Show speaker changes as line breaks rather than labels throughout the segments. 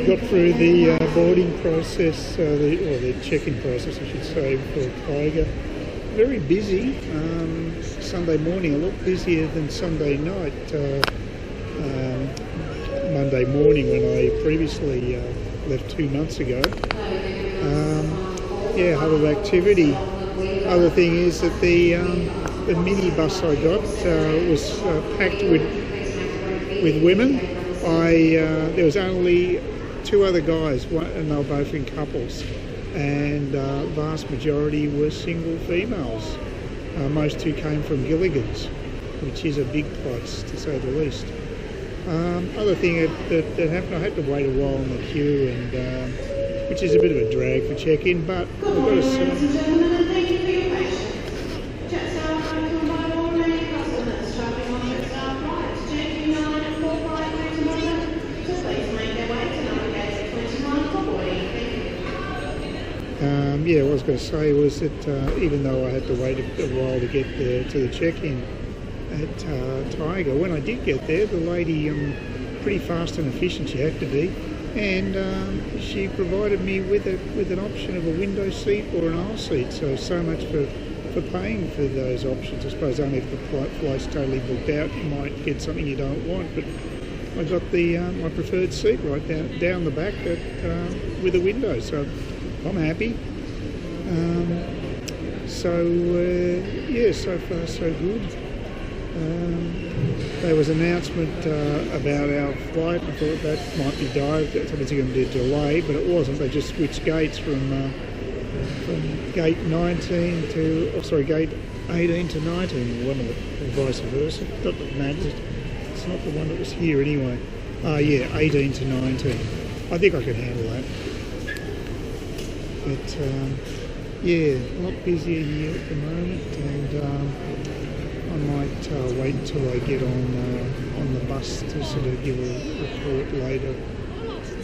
got through the boarding process, or the check-in process, I should say, for Tiger. Very busy. Sunday morning, a lot busier than Sunday night. Monday morning, when I previously left 2 months ago. A lot of activity. Other thing is that the minibus I got was packed with women. There was only 2 other guys, and they were both in couples, and vast majority were single females. Most who came from Gilligan's, which is a big place to say the least. Other thing that happened, I had to wait a while in the queue, and which is a bit of a drag for check-in, but I've got to say. What I was going to say was that even though I had to wait a while to get to the check-in at Tiger, when I did get there, the lady, pretty fast and efficient she had to be, and she provided me with an option of a window seat or an aisle seat. So much for paying for those options. I suppose only if the flight's totally booked out, you might get something you don't want. But I got my preferred seat right down the back with a window. So I'm happy. So far so good. There was an announcement about our flight. I thought that might be dived. Somebody's going to do a delay, but it wasn't. They just switched gates from gate 19 to, gate 18 to 19, or vice versa. Not that matters. It's not the one that was here anyway. 18 to 19. I think I can handle that. But a lot busier here at the moment, and I might wait until I get on the bus to sort of give a report later.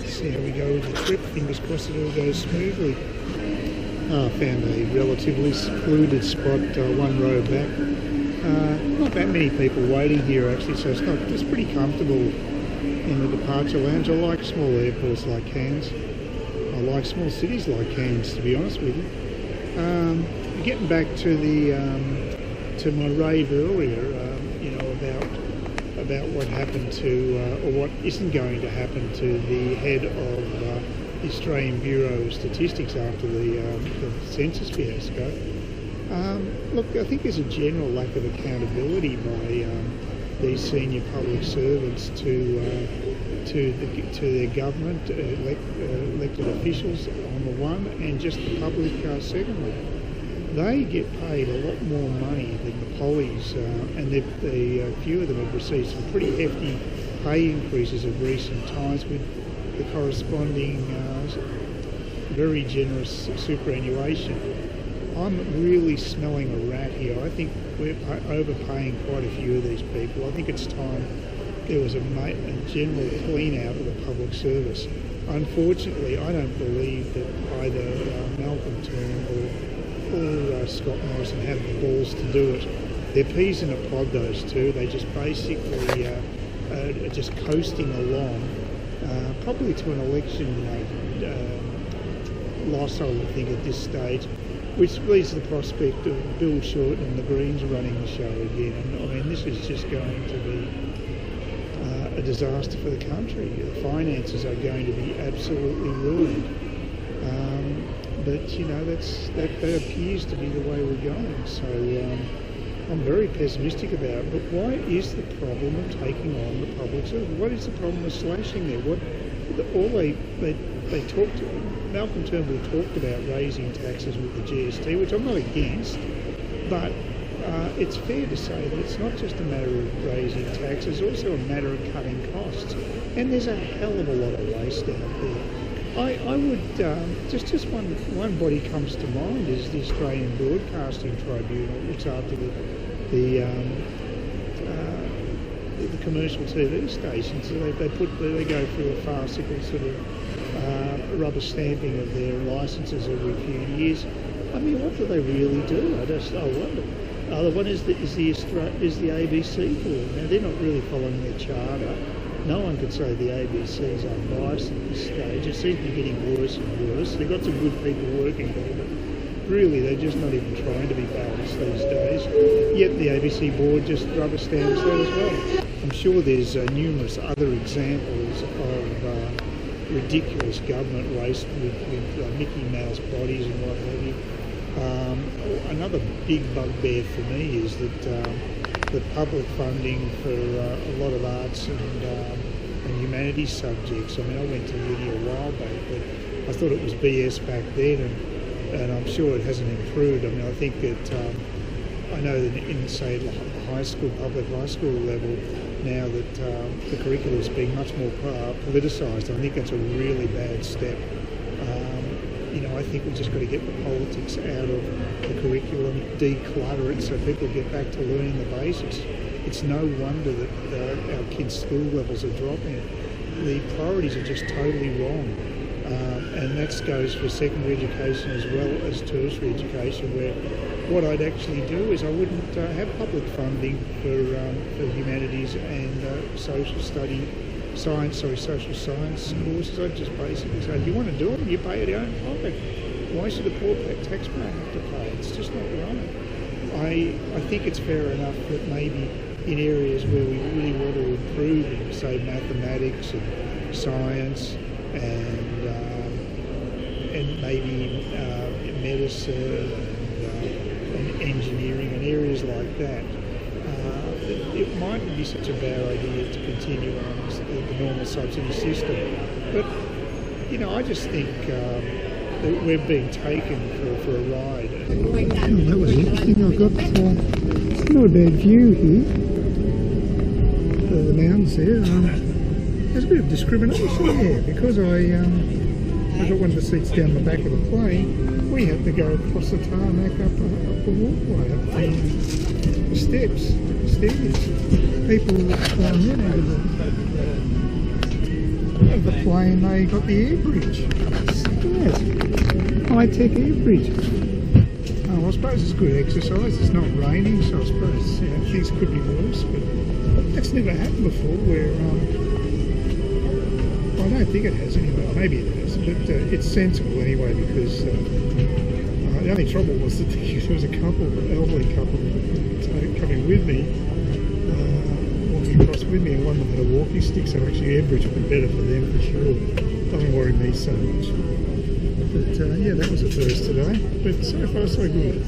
See how we go with the trip. Fingers crossed it all goes smoothly. I found a relatively secluded spot, 1 row back. Not that many people waiting here actually, so it's pretty comfortable in the departure lounge. I like small airports like Cairns. I like small cities like Cairns, to be honest with you. Getting back to my rave earlier, about what happened to, or what isn't going to happen to the head of the Australian Bureau of Statistics after the census fiasco. Look, I think there's a general lack of accountability by these senior public servants to their government, elected officials on the one, and just the public secondly. They get paid a lot more money than the pollies, and a few of them have received some pretty hefty pay increases of recent times, with the corresponding very generous superannuation. I'm really smelling a rat here. I think we're overpaying quite a few of these people. I think it's time there was a general clean out of the public service. Unfortunately, I don't believe that either Malcolm Turnbull or Scott Morrison have the balls to do it. They're peas in a pod, those two. They just basically are just coasting along, probably to an election loss, I would think, at this stage, which leads to the prospect of Bill Shorten and the Greens running the show again. And, I mean, this is just going to be a disaster for the country. The finances are going to be absolutely ruined. But that appears to be the way we're going. So I'm very pessimistic about it. But why is the problem of taking on the public service? What is the problem of slashing there? They talked. Malcolm Turnbull talked about raising taxes with the GST, which I'm not against, but it's fair to say that it's not just a matter of raising taxes, it's also a matter of cutting costs. And there's a hell of a lot of waste out there. I would, just one body comes to mind is the Australian Broadcasting Tribunal, which looks after the commercial TV stations. So they go through a farcical sort of rubber stamping of their licences every few years. I mean, what do they really do? I wonder. The one is the ABC for. Now, they're not really following their charter. no one could say the ABC's unbiased at this stage. It seems to be getting worse and worse. They've got some good people working there, but really they're just not even trying to be balanced these days. Yet the ABC board just rubber stamps that as well. I'm sure there's numerous other examples of ridiculous government waste with Mickey Mouse bodies and what have you. Another big bugbear for me is that the public funding for a lot of arts and humanities subjects. I mean, I went to uni a while back, but I thought it was BS back then, and I'm sure it hasn't improved. I mean, I think that I know that in, say, high school, public high school level, now that the curriculum is being much more politicised, I think that's a really bad step. You know, I think we've just got to get the politics out of the curriculum, declutter it so people get back to learning the basics. It's no wonder that our kids' school levels are dropping. The priorities are just totally wrong. And that goes for secondary education as well as tertiary education, where what I'd actually do is I wouldn't have public funding for humanities and social science courses. I'd just basically say, if you want to do them, you pay it out of pocket. Why should a poor taxpayer have to pay? It's just not right. I think it's fair enough that maybe in areas where we really want to improve in, say, mathematics and science and maybe medicine and engineering and areas like that, it mightn't be such a bad idea to continue on the normal subsidy system. But, you know, I just think that we're being taken for a ride. Oh, that was interesting. I've got it's not a bad view here. The mountains there. There's a bit of discrimination there because I got one of the seats down the back of the plane. We had to go across the tarmac up the walkway, up the stairs. People flying in out of the plane, they got the air bridge. Yes, high-tech air bridge. I suppose it's good exercise. It's not raining, so I suppose things could be worse. But that's never happened before. Where I don't think it has anyway. Maybe it has, but it's sensible anyway, because the only trouble was that there was a couple, an elderly couple, coming with me, walking across with me, and one of them had a walking stick, so actually air bridge would be better for them for sure. Doesn't worry me so much. But yeah, that was a first today, but so far so good.